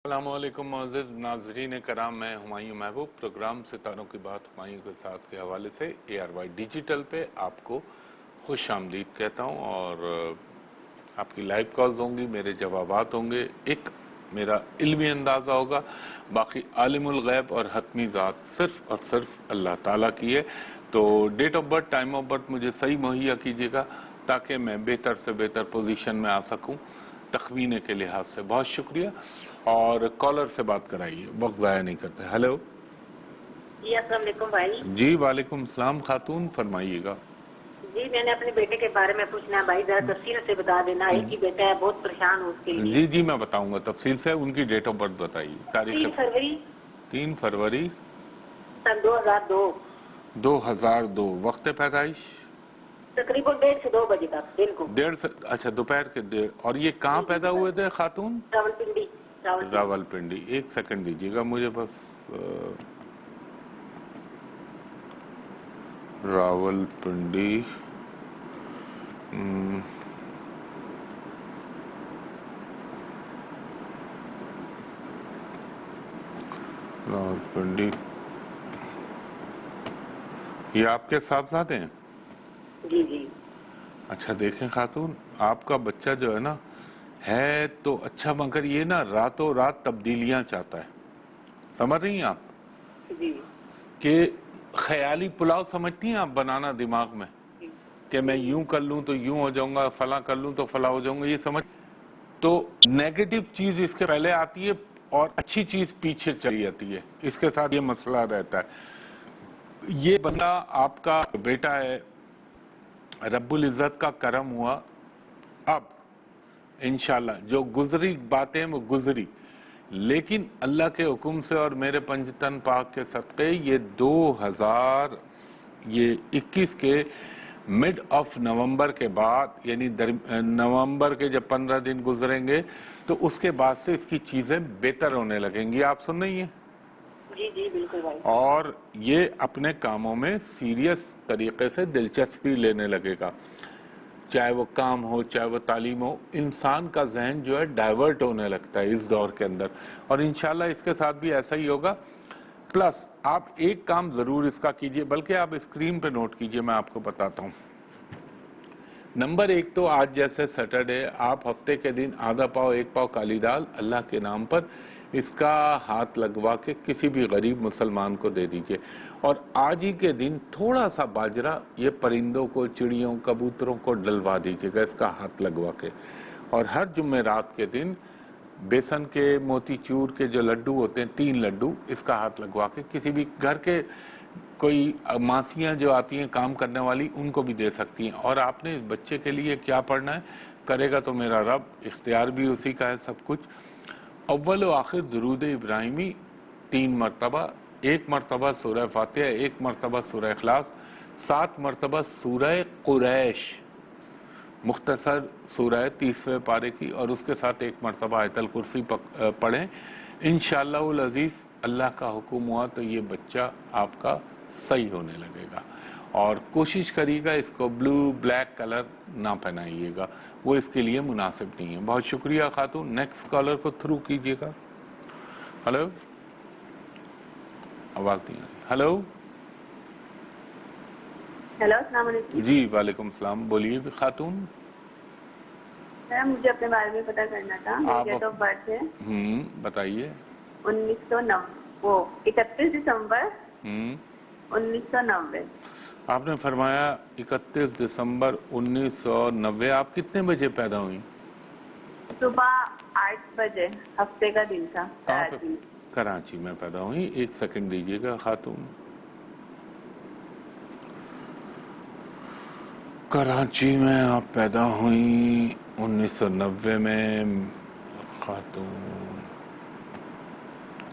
السلام علیکم معزز ناظرین کرام، میں ہمایوں محبوب پروگرام ستاروں کی بات ہمایوں کے ساتھ کے حوالے سے ARY ڈیجیٹل پہ آپ کو خوش آمدید کہتا ہوں، اور آپ کی لائیو کالز ہوں گی، میرے جوابات ہوں گے، ایک میرا علمی اندازہ ہوگا، باقی عالم الغیب اور حتمی ذات صرف اور صرف اللہ تعالیٰ کی ہے۔ تو date of birth, time of birth مجھے صحیح مہیا کیجیے گا تاکہ میں بہتر سے بہتر پوزیشن میں آ سکوں تخمینے کے لحاظ سے۔ بہت شکریہ، اور کالر سے بات کرائیے، وقت ضائع نہیں کرتے۔ ہیلو جی السلام علیکم بھائی۔ جی وعلیکم السلام خاتون، فرمائیے گا۔ جی میں نے اپنے بیٹے کے بارے میں پوچھنا ہے بھائی، ذرا تفصیل سے بتا دینا، ایک ہی بیٹا ہے، بہت پریشان ہوں اس کے لیے۔ جی میں بتاؤں گا تفصیل سے، ان کی ڈیٹ آف برتھ بتائیے، تاریخ 3 فروری 3 فروری سن 2002، 2002، وقت پیدائش تقریباً 1:30 سے 2 بجے تک دن کو۔ اچھا دوپہر کے اور یہ کہاں پیدا ہوئے تھے خاتون؟ راولپنڈی۔ راولپنڈی۔ ایک سیکنڈ دیجیے گا مجھے بس، راولپنڈی، راولپنڈی، یہ آپ کے صاحبزادے ہیں؟ جی جی۔ اچھا دیکھیں خاتون، آپ کا بچہ جو ہے نا ہے تو اچھا، مگر یہ نا راتوں رات تبدیلیاں چاہتا ہے، سمجھ رہی ہیں آپ؟ جی کہ خیالی پلاؤ سمجھتی ہیں آپ بنانا دماغ میں، کہ میں یوں کر لوں تو یوں ہو جاؤں گا، فلاں کر لوں تو فلاں ہو جاؤں گا، یہ سمجھ تو نیگیٹو چیز اس کے پہلے آتی ہے اور اچھی چیز پیچھے چلی جاتی ہے، اس کے ساتھ یہ مسئلہ رہتا ہے۔ یہ بندہ آپ کا بیٹا ہے، رب العزت کا کرم ہوا، اب انشاءاللہ جو گزری باتیں وہ گزری، لیکن اللہ کے حکم سے اور میرے پنجتن پاک کے صدقے یہ 2021 کے مڈ آف نومبر کے بعد، یعنی نومبر کے جب 15 دن گزریں گے تو اس کے بعد سے اس کی چیزیں بہتر ہونے لگیں گی۔ آپ سن رہی ہیں؟ جی جی بالکل بھائی۔ اور یہ اپنے کاموں میں سیریس طریقے سے دلچسپی لینے لگے گا، چاہے وہ کام ہو چاہے وہ تعلیم ہو، انسان کا ذہن جو ہے ڈائیورٹ ہونے لگتا ہے اس دور کے اندر، اور انشاءاللہ اس کے ساتھ بھی ایسا ہی ہوگا۔ پلس آپ ایک کام ضرور اس کا کیجئے، بلکہ آپ اسکرین پہ نوٹ کیجئے، میں آپ کو بتاتا ہوں۔ نمبر 1 تو آج جیسے سیٹرڈے، آپ ہفتے کے دن آدھا پاؤ 1 پاؤ کالی دال اللہ کے نام پر اس کا ہاتھ لگوا کے کسی بھی غریب مسلمان کو دے دیجئے، اور آج ہی کے دن تھوڑا سا باجرہ یہ پرندوں کو، چڑیوں، کبوتروں کو ڈلوا دیجئے گا اس کا ہاتھ لگوا کے، اور ہر جمعرات کے دن بیسن کے، موتی چور کے جو لڈو ہوتے ہیں 3 لڈو اس کا ہاتھ لگوا کے کسی بھی گھر کے کوئی ماسیاں جو آتی ہیں کام کرنے والی ان کو بھی دے سکتی ہیں۔ اور آپ نے اس بچے کے لیے کیا پڑھنا ہے؟ کرے گا تو میرا رب، اختیار بھی اسی کا ہے سب کچھ۔ اول و آخر درود ابراہیمی 3 مرتبہ، 1 مرتبہ سورہ فاتحہ، 1 مرتبہ سورہ اخلاص، 7 مرتبہ سورہ قریش مختصر سورہ 30ویں پارے کی، اور اس کے ساتھ 1 مرتبہ آیت الکرسی پڑھیں۔ انشاءاللہ العزیز اللہ کا حکم ہوا تو یہ بچہ آپ کا صحیح ہونے لگے گا، اور کوشش کریے گا اس کو بلو بلیک کلر نہ پہنائیے گا، وہ اس کے لیے مناسب نہیں ہے۔ بہت شکریہ خاتون، نیکسٹ کالر کو تھرو کیجیے گا۔ ہلو، آواز نہیں آ رہی۔ ہلو ہیلو السلام علیکم۔ جی وعلیکم السلام، بولیے خاتون۔ سر مجھے اپنے بارے میں پتہ کرنا تھا، میری ڈیٹ آف برتھ ہے بتائیے۔ 31 دسمبر 1990۔ آپ نے فرمایا 31 دسمبر 1990۔ آپ کتنے بجے پیدا ہوئی؟ صبح 8 بجے، ہفتے کا دن تھا، کراچی۔ کراچی میں پیدا ہوئی۔ 1 سیکنڈ دیجیے گا خاتون۔ کراچی میں آپ پیدا ہوئی 1990 میں خاتون،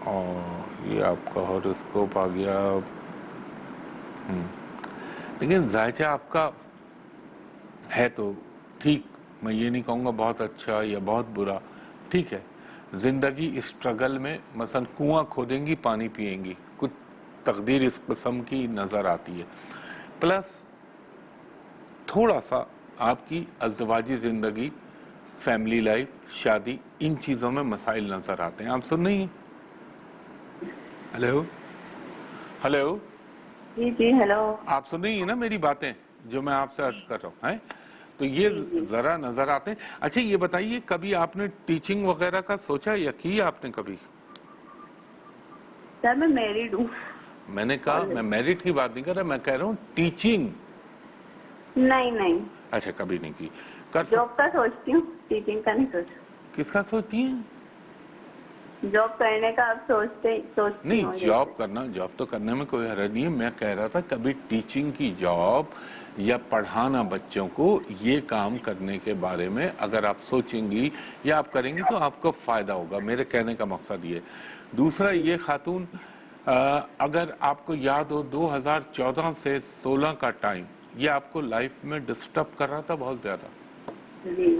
اور یہ آپ کا ہاروسکوپ آ گیا۔ لیکن ذائچہ آپ کا ہے تو ٹھیک، میں یہ نہیں کہوں گا بہت اچھا یا بہت برا، ٹھیک ہے۔ زندگی اسٹرگل میں مثلا کنواں کھودیں گی پانی پئیں گی، کچھ تقدیر اس قسم کی نظر آتی ہے۔ پلس تھوڑا سا آپ کی ازدواجی زندگی فیملی لائف, شادی, ان چیزوں میں مسائل نظر آتے ہیں. آپ سن رہی ہیں؟ ہلو ہلو, جی جی ہیلو. آپ سن رہی ہیں نا میری باتیں جو میں آپ سے عرض کر رہا ہوں, ہیں تو یہ ذرا نظر آتے ہیں. اچھا یہ بتائیے, کبھی آپ نے ٹیچنگ وغیرہ کا سوچا یا کی آپ نے کبھی؟ سر میں میریڈ ہوں. میں نے کہا میں میرٹ کی بات نہیں کر رہا, میں کہہ رہا ہوں ٹیچنگ. نہیں. اچھا کبھی نہیں کی. کر جاب کا سوچتی ہوں, ٹیچنگ کا نہیں سوچا. کس کا سوچتی ہیں؟ جاب کرنے کا آپ سوچتی نہیں, ہوں. جاب تو کرنے میں کوئی حرج نہیں ہے. میں کہہ رہا تھا کبھی ٹیچنگ کی جاب یا پڑھانا بچوں کو, یہ کام کرنے کے بارے میں اگر آپ سوچیں گی یا آپ کریں گی تو آپ کو فائدہ ہوگا. میرے کہنے کا مقصد یہ. دوسرا یہ خاتون, اگر آپ کو یاد ہو 2014 سے 16 کا ٹائم, یہ آپ کو لائف میں ڈسٹرب کر رہا تھا بہت زیادہ. جی.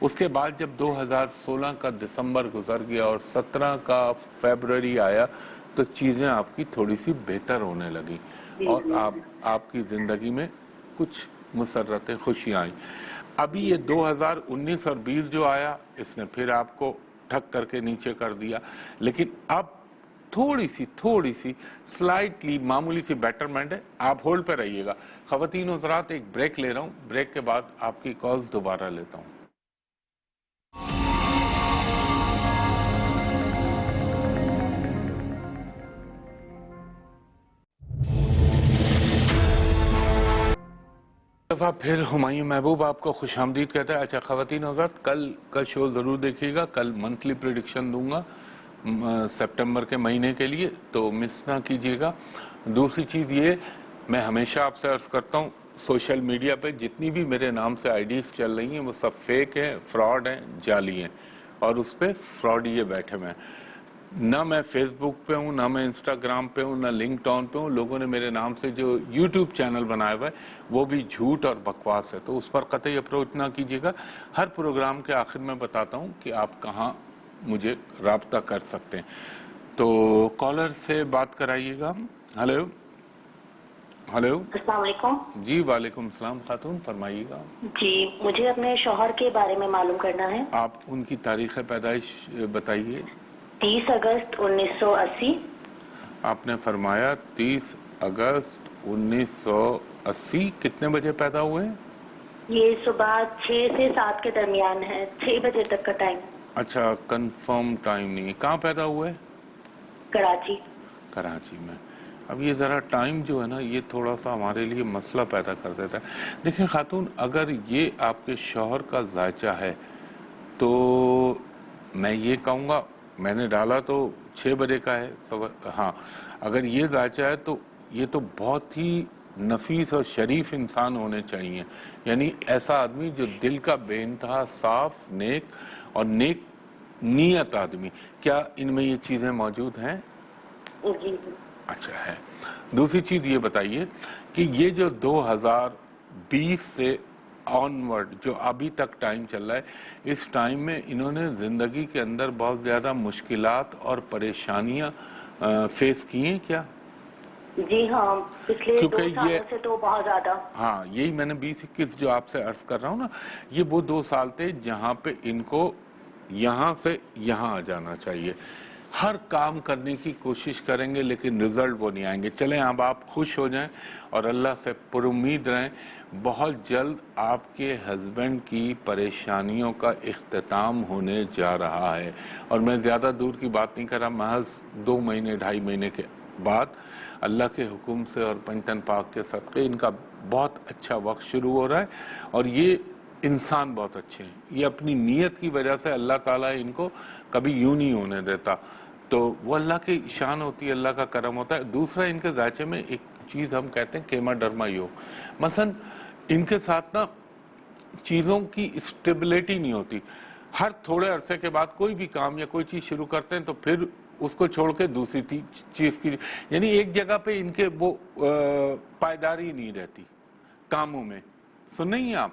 اس کے بعد جب 2016 کا دسمبر گزر گیا اور 17 کا فیبروری آیا تو چیزیں آپ کی تھوڑی سی بہتر ہونے لگی اور آپ کی زندگی میں کچھ مسرتیں, خوشیاں آئیں. ابھی یہ 2019 اور 20 جو آیا, اس نے پھر آپ کو ٹھک کر کے نیچے کر دیا. لیکن اب تھوڑی سی سلائٹلی معمولی سی بیٹرمنٹ ہے. آپ ہولڈ پہ رہیے گا. خواتین حضرات, ایک بریک لے رہا ہوں, بریک کے بعد آپ کی کالز دوبارہ لیتا ہوں. دفعہ پھر ہمایوں محبوب آپ کو خوش آمدید کہتا ہے. اچھا خواتین حضرات, کل کا شو ضرور دیکھیے گا. کل منتھلی پریڈکشن دوں گا سپٹمبر کے مہینے کے لیے, تو مس نہ کیجیے گا. دوسری چیز یہ, میں ہمیشہ آپ سے عرض کرتا ہوں, سوشل میڈیا پہ جتنی بھی میرے نام سے آئی ڈیز چل رہی ہیں وہ سب فیک ہیں, فراڈ ہیں, جعلی ہیں, اور اس پہ فراڈ یہ بیٹھے ہوئے ہیں. نہ میں فیس بک پہ ہوں, نہ میں انسٹاگرام پہ ہوں, نہ لنکڈ آن پہ ہوں. لوگوں نے میرے نام سے جو یوٹیوب چینل بنایا ہوا ہے وہ بھی جھوٹ اور بکواس ہے, تو اس پر قطعی اپروچ نہ کیجیے گا. ہر پروگرام کے آخر میں بتاتا ہوں کہ آپ کہاں مجھے رابطہ کر سکتے ہیں. تو کالر سے بات کرائیے گا. Hello hello. السلام علیکم. جی وعلیکم السلام خاتون, فرمائیے گا. جی مجھے اپنے شوہر کے بارے میں معلوم کرنا ہے. آپ ان کی تاریخ پیدائش بتائیے. 30 اگست 1980. آپ نے فرمایا 30 اگست 1980. کتنے بجے پیدا ہوئے؟ یہ صبح 6 سے 7 کے درمیان ہے, 6 بجے تک کا ٹائم. اچھا, کنفرم ٹائم نہیں. کہاں پیدا ہوئے؟ کراچی. کراچی میں. اب یہ ذرا ٹائم جو ہے نا, یہ تھوڑا سا ہمارے لیے مسئلہ پیدا کر دیتا ہے. دیکھیں خاتون, اگر یہ آپ کے شوہر کا ذائچہ ہے تو میں یہ کہوں گا, میں نے ڈالا تو 6 بجے کا ہے. ہاں, اگر یہ ذائچہ ہے تو یہ تو بہت ہی نفیس اور شریف انسان ہونے چاہیے. یعنی ایسا آدمی جو دل کا بے انتہا صاف, نیک اور نیک نیت آدمی. کیا ان میں یہ چیزیں موجود ہیں؟ جی. اچھا ہے. دوسری چیز یہ بتائیے کہ یہ جو 2020 سے آنورڈ جو ابھی تک ٹائم چل رہا ہے, اس ٹائم میں انہوں نے زندگی کے اندر بہت زیادہ مشکلات اور پریشانیاں فیس کی ہیں کیا؟ جی ہاں, پچھلے 2 سالوں سے تو بہت زیادہ. ہاں, یہی میں نے 20-21 جو آپ سے عرض کر رہا ہوں نا, یہ وہ 2 سال تھے جہاں پہ ان کو یہاں سے یہاں آ جانا چاہیے. ہر کام کرنے کی کوشش کریں گے لیکن رزلٹ وہ نہیں آئیں گے. چلیں اب آپ خوش ہو جائیں اور اللہ سے پر امید رہیں. بہت جلد آپ کے ہسبینڈ کی پریشانیوں کا اختتام ہونے جا رہا ہے, اور میں زیادہ دور کی بات نہیں کر رہا, محض 2 مہینے 2.5 مہینے کے بعد اللہ کے حکم سے اور پنجتن پاک کے صدقے ان کا بہت اچھا وقت شروع ہو رہا ہے. اور یہ انسان بہت اچھے ہیں, یہ اپنی نیت کی وجہ سے اللہ تعالیٰ ان کو کبھی یوں نہیں ہونے دیتا. تو وہ اللہ کی شان ہوتی ہے, اللہ کا کرم ہوتا ہے. دوسرا, ان کے ذائچے میں ایک چیز ہم کہتے ہیں کیما ڈرما یو. مثلا ان کے ساتھ نا چیزوں کی اسٹیبلٹی نہیں ہوتی. ہر تھوڑے عرصے کے بعد کوئی بھی کام یا کوئی چیز شروع کرتے ہیں تو پھر اس کو چھوڑ کے دوسری چیز کی, یعنی ایک جگہ پہ ان کے وہ پائیداری نہیں رہتی کاموں میں. سن رہی ہیں آپ؟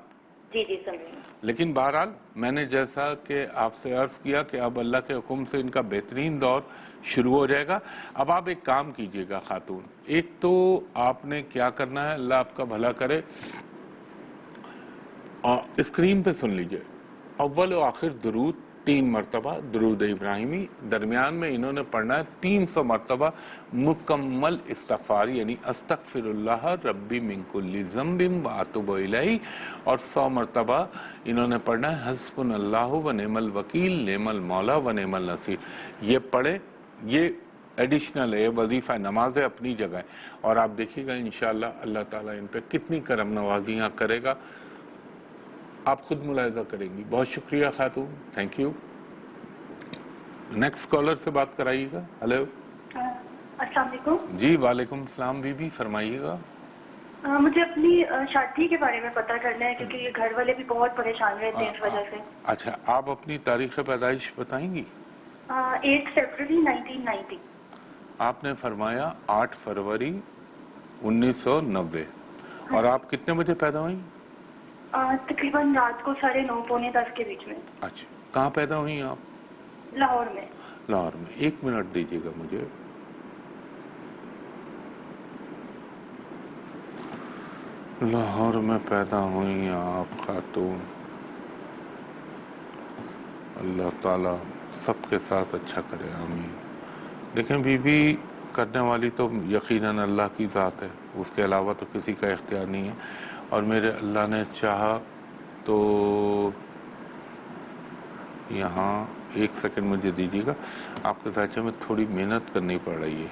جی جی سن رہی ہوں. لیکن بہرحال میں نے جیسا کہ آپ سے عرض کیا کہ اب اللہ کے حکم سے ان کا بہترین دور شروع ہو جائے گا. اب آپ ایک کام کیجئے گا خاتون, ایک تو آپ نے کیا کرنا ہے, اللہ آپ کا بھلا کرے, اسکرین پہ سن لیجئے, اول و آخر درود 3 مرتبہ درود ابراہیمی، درمیان میں انہوں نے پڑھنا ہے 300 مرتبہ مکمل استغفار، یعنی استغفر اللہ ربی من کل ذنب واتوب الیہ، اور 100 مرتبہ انہوں نے پڑھنا ہے حسبنا اللہ و نعم الوکیل نعم المولا و نعم النصیر۔ یہ پڑھے، یہ ایڈیشنل ہے، وظیفہ نماز ہے اپنی جگہ ہے، اور آپ دیکھیے گا انشاءاللہ اللہ تعالیٰ ان پہ کتنی کرم نوازیاں کرے گا، آپ خود ملاحظہ کریں گی۔ بہت شکریہ خاتون، تھینک یو۔ نیکسٹ کالر سے بات کرائیے گا۔ ہلو، السلام علیکم۔ جی وعلیکم السلام، بی بی فرمائیے گا۔ مجھے اپنی شادی کے بارے میں پتہ کرنا ہے، کیونکہ یہ گھر والے بھی بہت پریشان رہتے ہیں اس وجہ سے۔ اچھا، آپ اپنی تاریخ پیدائش بتائیں گی؟ 8 فروری 1990۔ آپ نے فرمایا 8 فروری 1990، اور آپ کتنے بجے پیدا ہوئیں؟ تقریباً رات کو 9:30 پونے 10 کے بیچ میں۔ اچھا، کہاں پیدا ہوئی آپ؟ لاہور میں۔ لاہور میں۔ 1 منٹ دیجیے گا مجھے۔ لاہور میں پیدا ہوئی آپ خاتون، اللہ تعالیٰ سب کے ساتھ اچھا کرے، آمین۔ دیکھیں بی بی، کرنے والی تو یقیناً اللہ کی ذات ہے، اس کے علاوہ تو کسی کا اختیار نہیں ہے، اور میرے اللہ نے چاہا تو یہاں 1 سیکنڈ مجھے دیجیے گا، آپ کے ساتھ میں تھوڑی محنت کرنی پڑ رہی ہے۔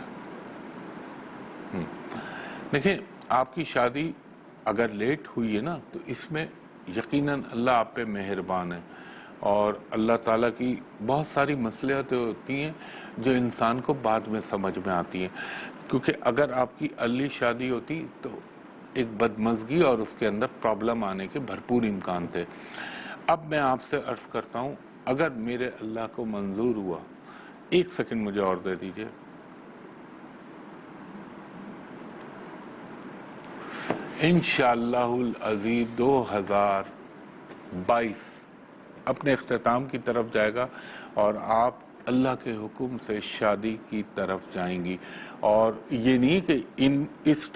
دیکھیں، آپ کی شادی اگر لیٹ ہوئی ہے نا، تو اس میں یقیناً اللہ آپ پہ مہربان ہے، اور اللہ تعالیٰ کی بہت ساری مصلحتیں ہوتی ہیں جو انسان کو بعد میں سمجھ میں آتی ہیں، کیونکہ اگر آپ کی ارلی شادی ہوتی تو ایک بدمزگی اور اس کے اندر پرابلم آنے کے بھرپور امکان تھے۔ اب میں آپ سے عرض کرتا ہوں، اگر میرے اللہ کو منظور ہوا، 1 سیکنڈ مجھے اور دے دیجئے، انشاءاللہ العزیز 2022 اپنے اختتام کی طرف جائے گا، اور آپ اللہ کے حکم سے شادی کی طرف جائیں گی، اور یہ نہیں کہ اس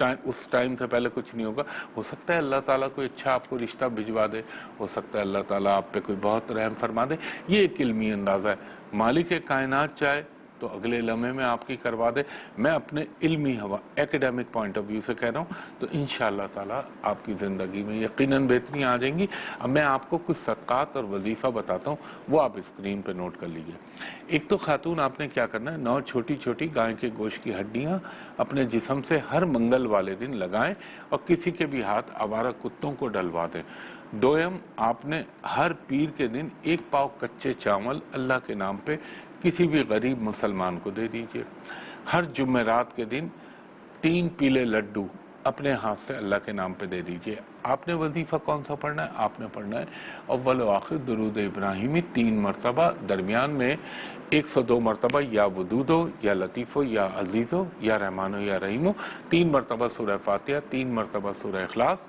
ٹائم سے پہلے کچھ نہیں ہوگا۔ ہو سکتا ہے اللہ تعالیٰ کوئی اچھا آپ کو رشتہ بھجوا دے، ہو سکتا ہے اللہ تعالیٰ آپ پہ کوئی بہت رحم فرما دے، یہ ایک علمی اندازہ ہے۔ مالک کائنات چاہے تو اگلے لمحے میں آپ کی کروا دے۔ میں اپنے علمی ایکیڈیمک پوائنٹ آف ویو سے کہہ رہا ہوں، تو انشاءاللہ تعالیٰ آپ کی زندگی میں یقیناً بہتری آ جائیں گی۔ اب میں آپ کو کچھ صدقات اور وظیفہ بتاتا ہوں، وہ آپ اسکرین پہ نوٹ کر لیجئے۔ ایک تو خاتون، آپ نے کیا کرنا ہے، 9 چھوٹی چھوٹی گائے کے گوشت کی ہڈیاں اپنے جسم سے ہر منگل والے دن لگائیں، اور کسی کے بھی ہاتھ آوارہ کتوں کو ڈلوا دیں۔ دویم، آپ نے ہر پیر کے دن 1 پاؤ کچے چاول اللہ کے نام پہ کسی بھی غریب مسلمان کو دے دیجئے۔ ہر جمعرات کے دن 3 پیلے لڈو اپنے ہاتھ سے اللہ کے نام پہ دے دیجئے۔ آپ نے وظیفہ کون سا پڑھنا ہے؟ آپ نے پڑھنا ہے اول و آخر درود ابراہیمی 3 مرتبہ، درمیان میں 102 مرتبہ یا ودودو یا لطیفو یا عزیزو یا رحمانو یا رحیمو، 3 مرتبہ سورہ فاتحہ، 3 مرتبہ سورہ اخلاص،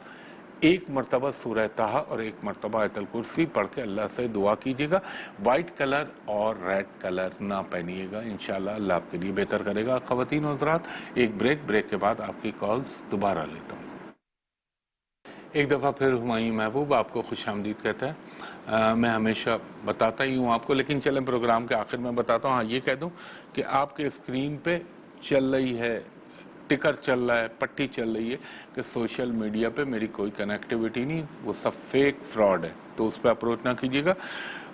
1 مرتبہ سورہ طٰہٰ، اور 1 مرتبہ آیت الکرسی پڑھ کے اللہ سے دعا کیجیے گا۔ وائٹ کلر اور ریڈ کلر نہ پہنیے گا، انشاءاللہ اللہ آپ کے لیے بہتر کرے گا۔ خواتین و حضرات، ایک بریک کے بعد آپ کی کالز دوبارہ لیتا ہوں۔ ایک دفعہ پھر ہمایوں محبوب آپ کو خوش آمدید کہتا ہے۔ میں ہمیشہ بتاتا ہی ہوں آپ کو، لیکن چلیں پروگرام کے آخر میں بتاتا ہوں۔ ہاں، یہ کہہ دوں کہ آپ کے اسکرین پہ چل رہی ہے، ٹکر چل رہا ہے، پٹی چل رہی ہے کہ سوشل میڈیا پہ میری کوئی کنیکٹیوٹی نہیں، وہ سب فیک فراڈ ہے، تو اس پہ اپروچ نہ کیجیے گا۔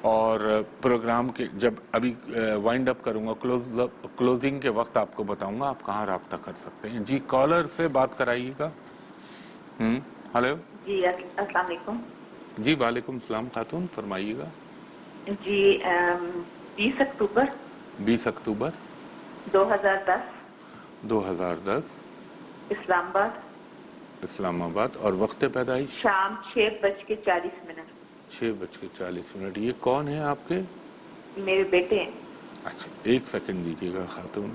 اور پروگرام کے جب ابھی وائنڈ اپ کروں گا، کلوزنگ کے وقت آپ کو بتاؤں گا آپ کہاں رابطہ کر سکتے ہیں۔ جی، کالر سے بات کرائیے گا۔ ہلو جی، السلام علیکم۔ جی وعلیکم السلام خاتون، فرمائیے گا۔ جی، 20 اکتوبر 20 اکتوبر 2010 اسلام آباد، اسلام آباد، اور وقت پیدائش شام 6:40 6:40۔ یہ کون ہے آپ کے؟ میرے بیٹے ہیں۔ اچھا، 1 سیکنڈ دیجیے گا خاتون۔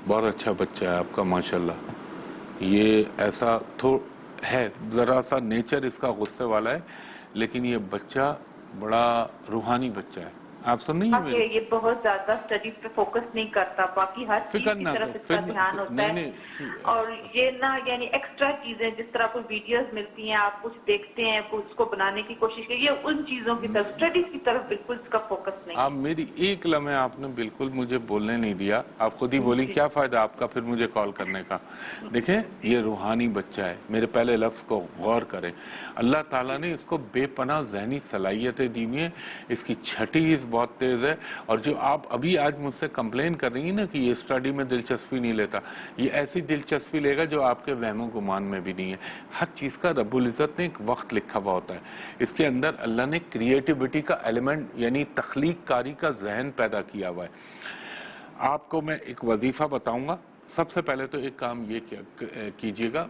بہت اچھا بچہ ہے آپ کا، ماشاءاللہ۔ یہ ایسا ہے، ذرا سا نیچر اس کا غصے والا ہے، لیکن یہ بچہ بڑا روحانی بچہ ہے، آپ سن نہیں کہ یہ بہت زیادہ اسٹڈیز پہ فوکس نہیں کرتا، باقی ہر چیز فکر کی نہ طرف کرو، اس کا دھیان ہوتا ہے، اور یہ نہ یعنی ایکسٹرا چیزیں جس طرح کوئی ویڈیوز ملتی ہیں، آپ کچھ دیکھتے ہیں، اس کو بنانے کی کوشش کی، یہ ان چیزوں کی طرف، اسٹڈیز کی طرف بالکل اس کا فوکس نہیں ہے۔ آپ میری ایک لمحے آپ نے بالکل مجھے بولنے نہیں دیا، آپ خود ہی بولی کیا فائدہ آپ کا پھر مجھے کال کرنے کا۔ دیکھیں یہ روحانی بچہ ہے، میرے پہلے لفظ کو غور کریں، اللہ تعالیٰ نے اس کو بے پناہ ذہنی صلاحیتیں دی ہیں، اس کی چھٹی اس بہت تیز ہے، اور جو آپ ابھی آج مجھ سے کمپلین کر رہی ہیں نا کہ یہ اسٹڈی میں دلچسپی نہیں لیتا، یہ ایسی دلچسپی لے گا جو آپ کے وہم و گمان میں بھی نہیں ہے۔ ہر چیز کا رب العزت نے ایک وقت لکھا ہوا ہوتا ہے، اس کے اندر اللہ نے کریٹیوٹی کا ایلیمنٹ یعنی تخلیق کاری کا ذہن پیدا کیا ہوا ہے۔ آپ کو میں ایک وظیفہ بتاؤں گا، سب سے پہلے تو ایک کام یہ کیجیے گا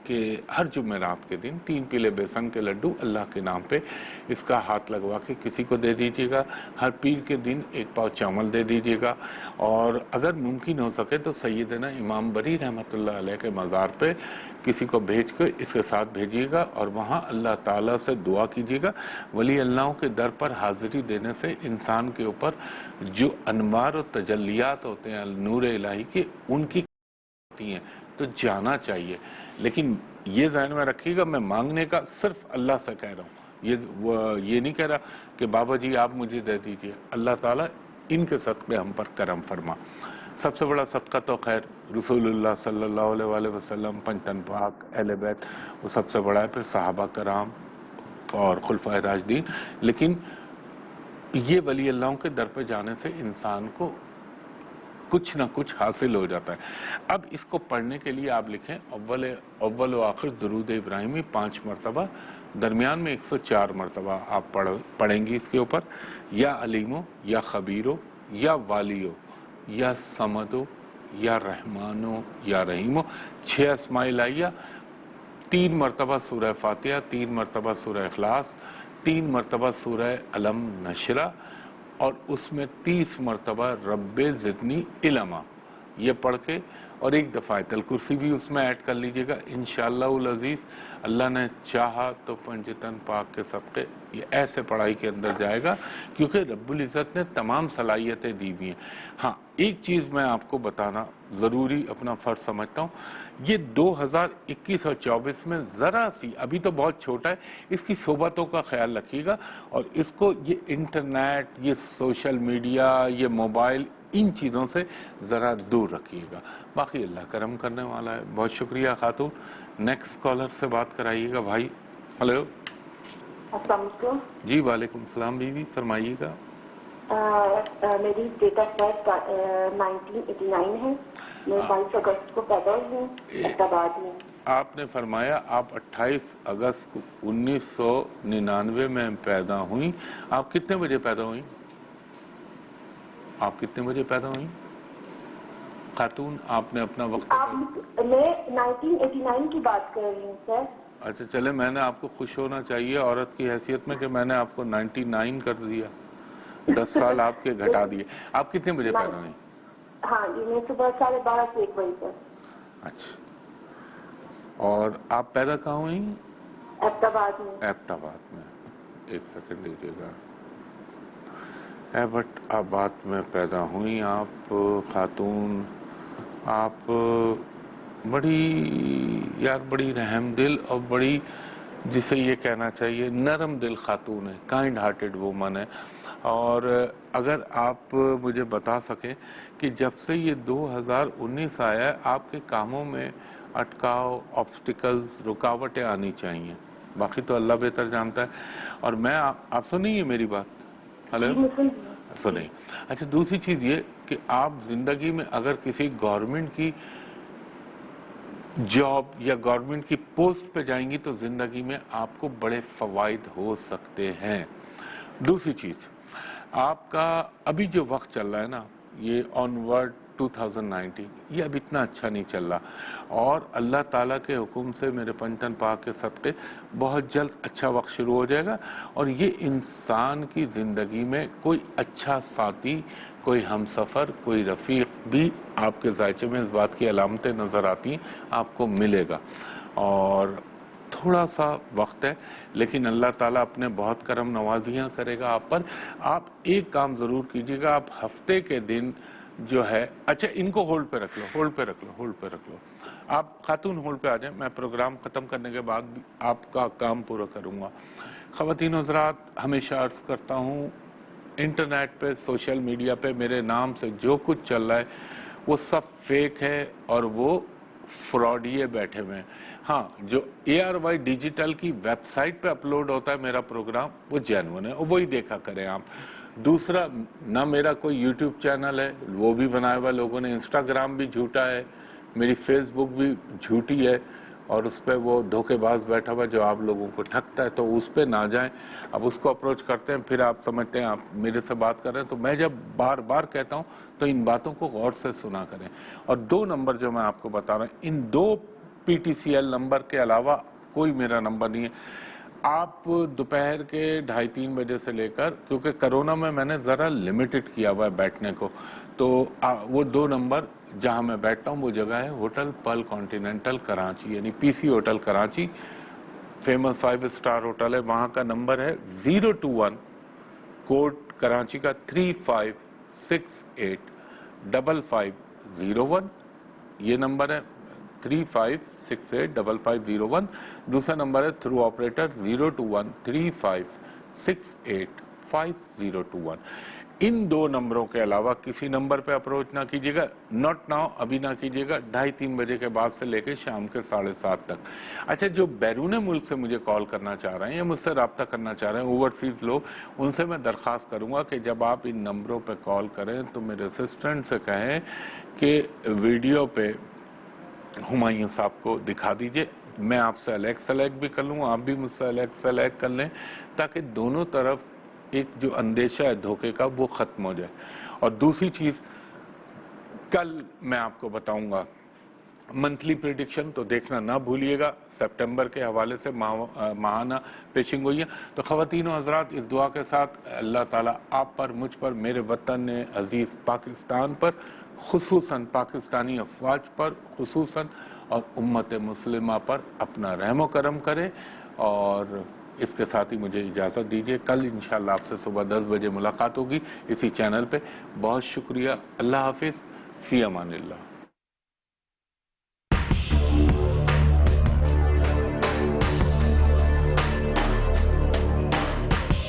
کہ ہر جمعرات کے دن 3 پیلے بیسن کے لڈو اللہ کے نام پہ اس کا ہاتھ لگوا کے کسی کو دے دیجیے گا، ہر پیر کے دن 1 پاؤ چاول دے دیجیے گا، اور اگر ممکن ہو سکے تو سیدنا امام بری رحمۃ اللہ علیہ کے مزار پہ کسی کو بھیج کے اس کے ساتھ بھیجیے گا، اور وہاں اللہ تعالیٰ سے دعا کیجیے گا۔ ولی اللہ کے در پر حاضری دینے سے انسان کے اوپر جو انوار و تجلیات ہوتے ہیں نور الہی کے، ان کی ہوتی ہیں تو جانا چاہیے، لیکن یہ ذہن میں رکھیے گا میں مانگنے کا صرف اللہ سے کہہ رہا ہوں، یہ نہیں کہہ رہا کہ بابا جی آپ مجھے دے دیجیے، اللہ تعالیٰ ان کے صدقے ہم پر کرم فرما۔ سب سے بڑا صدقہ تو خیر رسول اللہ صلی اللہ علیہ وآلہ وسلم، پنجتن پاک، اہل بیت، وہ سب سے بڑا ہے، پھر صحابہ کرام اور خلفائے راشدین، لیکن یہ ولی اللہ کے در پہ جانے سے انسان کو کچھ نہ کچھ حاصل ہو جاتا ہے۔ اب اس کو پڑھنے کے لیے آپ لکھیں اول و آخر درود ابراہیمی 5 مرتبہ، درمیان میں 104 مرتبہ آپ پڑھیں گی اس کے اوپر، یا علیمو یا خبیرو یا والیو یا سمدو یا رحمانو یا رحیمو، 6 اسماء الہیہ، 3 مرتبہ سورہ فاتحہ، 3 مرتبہ سورہ اخلاص، 3 مرتبہ سورہ علم نشرہ، اور اس میں 30 مرتبہ رب زدنی علما، یہ پڑھ کے، اور 1 دفعہ آیت الکرسی بھی اس میں ایڈ کر لیجئے گا انشاءاللہ العزیز۔ اللہ نے چاہا تو پنجتن پاک کے صدقے یہ ایسے پڑھائی کے اندر جائے گا، کیونکہ رب العزت نے تمام صلاحیتیں دی بھی ہیں۔ ہاں ایک چیز میں آپ کو بتانا ضروری اپنا فرض سمجھتا ہوں، یہ 2021 اور 24 میں ذرا سی، ابھی تو بہت چھوٹا ہے، اس کی صحبتوں کا خیال رکھیے گا، اور اس کو یہ انٹرنیٹ، یہ سوشل میڈیا، یہ موبائل، ان چیزوں سے ذرا دور رکھیے گا، باقی اللہ کرم کرنے والا ہے۔ بہت شکریہ خاتون، نیکسٹ کالر سے بات کرائیے گا بھائی۔ ہلو، السلام علیکم جی وعلیکم السلام، بیوی فرمائیے گا۔ میری ڈیٹ آف برتھ 1989 ہے، میں 22 اگست کو پیدا ہوئی ہوں احمدآباد میں۔ آپ نے فرمایا آپ 28 اگست 1999 میں پیدا ہوئیں، آپ کتنے بجے پیدا ہوئیں؟ آپ کتنے بجے پیدا ہوئیں خاتون؟ آپ نے اپنا وقت، میں 1989 کی بات کر رہی ہوں سر۔ اچھا چلے، میں نے آپ کو خوش ہونا چاہیے عورت کی حیثیت میں کہ میں نے آپ کو 99 کر دیا، 10 سال آپ کے گھٹا دیے۔ آپ کتنے بجے پیدا ہوئیں؟ ہاں جی، میں صبح 12:30 سے 1 بجے تک۔ اچھا، اور آپ پیدا کہاں ہوئیں؟ احمدآباد میں۔ احمدآباد میں، 1 سیکنڈ دیجیے گا، ایبٹ آباد میں پیدا ہوئیں آپ خاتون۔ آپ بڑی رحم دل اور بڑی، جسے یہ کہنا چاہیے نرم دل خاتون ہے، کائنڈ ہارٹڈ وومن ہے، اور اگر آپ مجھے بتا سکیں کہ جب سے یہ 2019 آیا ہے آپ کے کاموں میں اٹکاؤ، آبسٹیکلز، رکاوٹیں آنی چاہیے، باقی تو اللہ بہتر جانتا ہے۔ اور میں آپ سنیں گے میری بات؟ ہلو، سنیں۔ اچھا دوسری چیز یہ کہ آپ زندگی میں اگر کسی گورنمنٹ کی جاب یا گورنمنٹ کی پوسٹ پہ جائیں گی تو زندگی میں آپ کو بڑے فوائد ہو سکتے ہیں۔ دوسری چیز، آپ کا ابھی جو وقت چل رہا ہے نا، یہ آن ورڈ 2019، یہ اب اتنا اچھا نہیں چل رہا، اور اللہ تعالیٰ کے حکم سے میرے پنجتن پاک کے صدقے بہت جلد اچھا وقت شروع ہو جائے گا، اور یہ انسان کی زندگی میں کوئی اچھا ساتھی، کوئی ہم سفر، کوئی رفیق بھی آپ کے ذائچے میں اس بات کی علامتیں نظر آتی ہیں، آپ کو ملے گا۔ اور تھوڑا سا وقت ہے، لیکن اللہ تعالیٰ اپنے بہت کرم نوازیاں کرے گا آپ پر. آپ ایک کام ضرور کیجیے گا، آپ ہفتے کے دن جو ہے، اچھا ان کو ہولڈ پہ رکھ لو، آپ خاتون ہولڈ پہ آ جائیں، میں پروگرام ختم کرنے کے بعد بھی آپ کا کام پورا کروں گا. خواتین حضرات، ہمیشہ عرض کرتا ہوں، انٹرنیٹ پہ، سوشل میڈیا پہ میرے نام سے جو کچھ چل رہا ہے وہ سب فیک ہے اور وہ فراڈیے بیٹھے ہوئے ہیں. ہاں، جو ARY ڈیجیٹل کی ویب سائٹ پہ اپلوڈ ہوتا ہے میرا پروگرام، وہ جینوئن ہے، وہی دیکھا کریں آپ. دوسرا، نہ میرا کوئی یوٹیوب چینل ہے، وہ بھی بنایا ہوا لوگوں نے، انسٹاگرام بھی جھوٹا ہے، میری فیس بک بھی جھوٹی ہے، اور اس پہ وہ دھوکے باز بیٹھا ہوا جو آپ لوگوں کو ٹھگتا ہے، تو اس پہ نہ جائیں. اب اس کو اپروچ کرتے ہیں، پھر آپ سمجھتے ہیں آپ میرے سے بات کر رہے ہیں. تو میں جب بار بار کہتا ہوں تو ان باتوں کو غور سے سنا کریں. اور 2 نمبر جو میں آپ کو بتا رہا ہوں، ان 2 PTCL نمبر کے علاوہ کوئی میرا نمبر نہیں ہے. آپ دوپہر کے 2:30-3 بجے سے لے کر، کیونکہ کرونا میں نے ذرا لمیٹڈ کیا ہوا ہے بیٹھنے کو، تو وہ 2 نمبر جہاں میں بیٹھتا ہوں وہ جگہ ہے ہوٹل پرل کانٹیننٹل کراچی، یعنی PC hotel Karachi, famous 5 star hotel ہے. وہاں کا نمبر ہے 021 کوڈ کراچی کا 35685501. یہ نمبر ہے 35685501. دوسرا نمبر ہے تھرو آپریٹر 02135685021. ان 2 نمبروں کے علاوہ کسی نمبر پہ اپروچ نہ کیجیے گا، ناٹ ناؤ، ابھی نہ کیجیے گا، 2:30-3 بجے کے بعد سے لے کے شام کے 7:30 تک. اچھا، جو بیرون ملک سے مجھے کال کرنا چاہ رہے ہیں یا مجھ سے رابطہ کرنا چاہ رہے ہیں، اوورسیز لوگ، ان سے میں درخواست کروں گا کہ جب آپ ان نمبروں پہ کال کریں تو میرے اسسٹنٹ سے کہیں کہ ویڈیو پہ ہمایوں صاحب کو دکھا دیجئے. میں آپ سے الیکٹ بھی کر لوں، آپ بھی مجھ سے الیکٹ کر لیں، تاکہ دونوں طرف ایک جو اندیشہ ہے دھوکے کا وہ ختم ہو جائے. اور دوسری چیز، کل میں آپ کو بتاؤں گا منتھلی پریڈکشن، تو دیکھنا نہ بھولیے گا. سپٹمبر کے حوالے سے ماہانہ پیشنگ ہوئی ہیں. تو خواتین و حضرات، اس دعا کے ساتھ اللہ تعالیٰ آپ پر، مجھ پر، میرے وطن عزیز پاکستان پر، خصوصاً پاکستانی افواج پر خصوصاً، اور امت مسلمہ پر اپنا رحم و کرم کرے. اور اس کے ساتھ ہی مجھے اجازت دیجیے، کل انشاءاللہ آپ سے صبح 10 بجے ملاقات ہوگی اسی چینل پہ. بہت شکریہ، اللہ حافظ، فی امان اللہ.